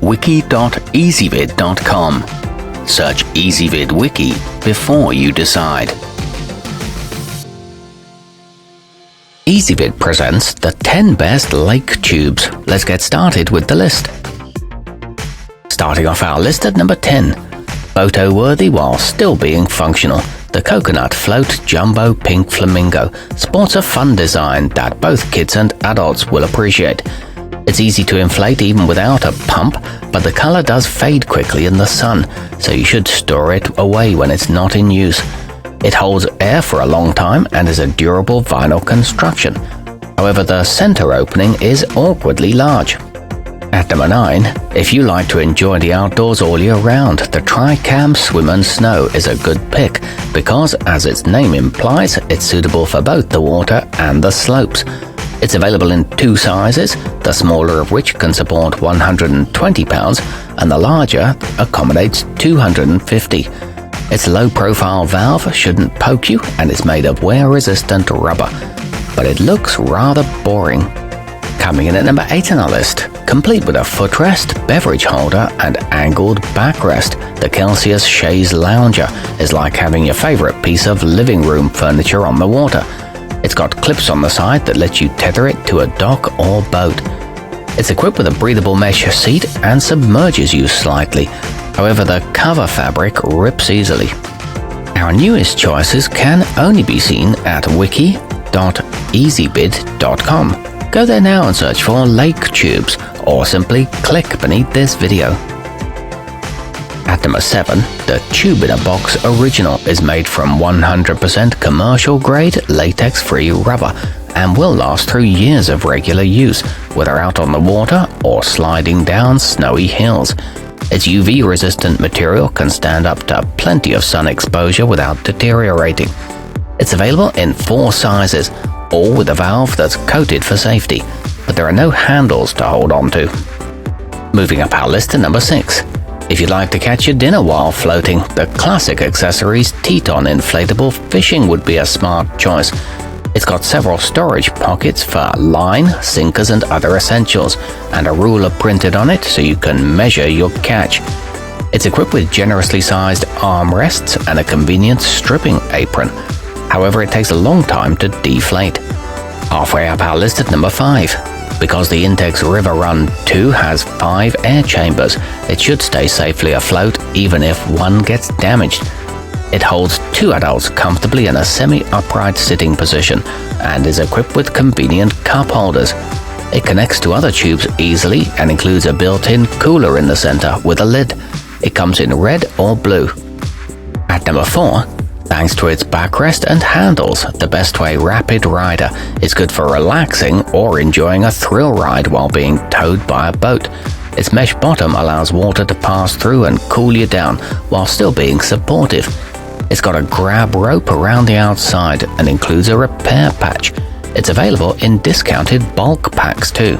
wiki.ezvid.com. Search Ezvid Wiki before you decide. Ezvid presents the 10 best lake tubes. Let's get started with the list. Starting off our list at number 10. Photo-worthy while still being functional, the Coconut Float Jumbo Pink Flamingo sports a fun design that both kids and adults will appreciate. It's easy to inflate even without a pump, but the color does fade quickly in the sun, so you should store it away when it's not in use. It holds air for a long time and is a durable vinyl construction. However, the center opening is awkwardly large. At number 9, if you like to enjoy the outdoors all year round, the Tricam Swim and Snow is a good pick because, as its name implies, it's suitable for both the water and the slopes. It's available in 2 sizes, the smaller of which can support 120 pounds and the larger accommodates 250. Its low-profile valve shouldn't poke you and is made of wear-resistant rubber, but it looks rather boring. Coming in at number 8 on our list, complete with a footrest, beverage holder and angled backrest, the Kelsyus Chaise Lounger is like having your favorite piece of living room furniture on the water. It's got clips on the side that let you tether it to a dock or boat. It's equipped with a breathable mesh seat and submerges you slightly. However, the cover fabric rips easily. Our newest choices can only be seen at wiki.ezvid.com. Go there now and search for lake tubes, or simply click beneath this video. At number 7, the Tube in a Box Original is made from 100% commercial-grade latex-free rubber and will last through years of regular use, whether out on the water or sliding down snowy hills. Its UV-resistant material can stand up to plenty of sun exposure without deteriorating. It's available in 4 sizes, all with a valve that's coated for safety, but there are no handles to hold on to. Moving up our list to number 6. If you'd like to catch your dinner while floating, the classic accessories Teton inflatable fishing would be a smart choice. It's got several storage pockets for line, sinkers and other essentials, and a ruler printed on it so you can measure your catch. It's equipped with generously sized armrests and a convenient stripping apron. However, it takes a long time to deflate. Halfway up our list at number 5. Because the Intex River Run 2 has 5 air chambers, it should stay safely afloat even if one gets damaged. It holds 2 adults comfortably in a semi-upright sitting position and is equipped with convenient cup holders. It connects to other tubes easily and includes a built-in cooler in the center with a lid. It comes in red or blue. At number 4, thanks to its backrest and handles, the Bestway Rapid Rider is good for relaxing or enjoying a thrill ride while being towed by a boat. Its mesh bottom allows water to pass through and cool you down while still being supportive. It's got a grab rope around the outside and includes a repair patch. It's available in discounted bulk packs too.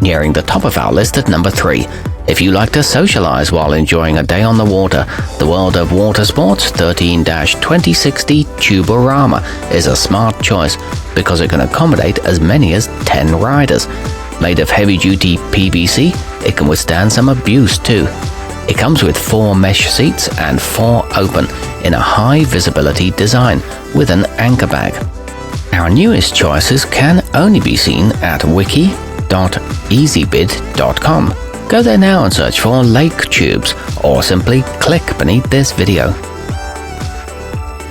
Nearing the top of our list at number 3. If you like to socialize while enjoying a day on the water, the World of Watersports 13-2060 Rama is a smart choice because it can accommodate as many as 10 riders. Made of heavy-duty PVC, it can withstand some abuse too. It comes with 4 mesh seats and 4 open in a high-visibility design with an anchor bag. Our newest choices can only be seen at wiki.ezvid.com. Go there now and search for lake tubes, or simply click beneath this video.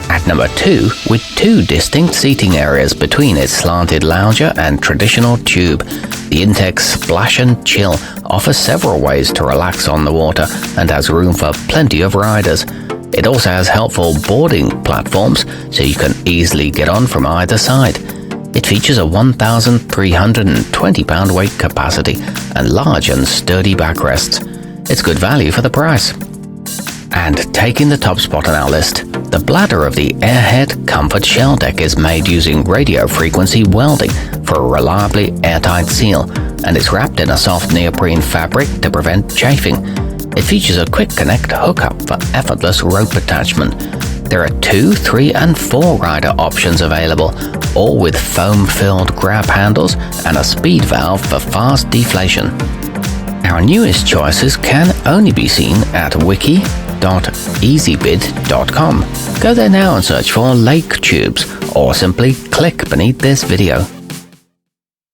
At number 2, with 2 distinct seating areas between its slanted lounger and traditional tube, the Intex Splash and Chill offers several ways to relax on the water and has room for plenty of riders. It also has helpful boarding platforms so you can easily get on from either side. It features a 1,320 pound weight capacity and large and sturdy backrests. It's good value for the price. And taking the top spot on our list, the bladder of the Airhead Comfort Shell Deck is made using radio frequency welding for a reliably airtight seal, and it's wrapped in a soft neoprene fabric to prevent chafing. It features a quick connect hookup for effortless rope attachment. There are 2, 3 and 4 rider options available, all with foam-filled grab handles and a speed valve for fast deflation. Our newest choices can only be seen at wiki.ezvid.com. Go there now and search for lake tubes, or simply click beneath this video.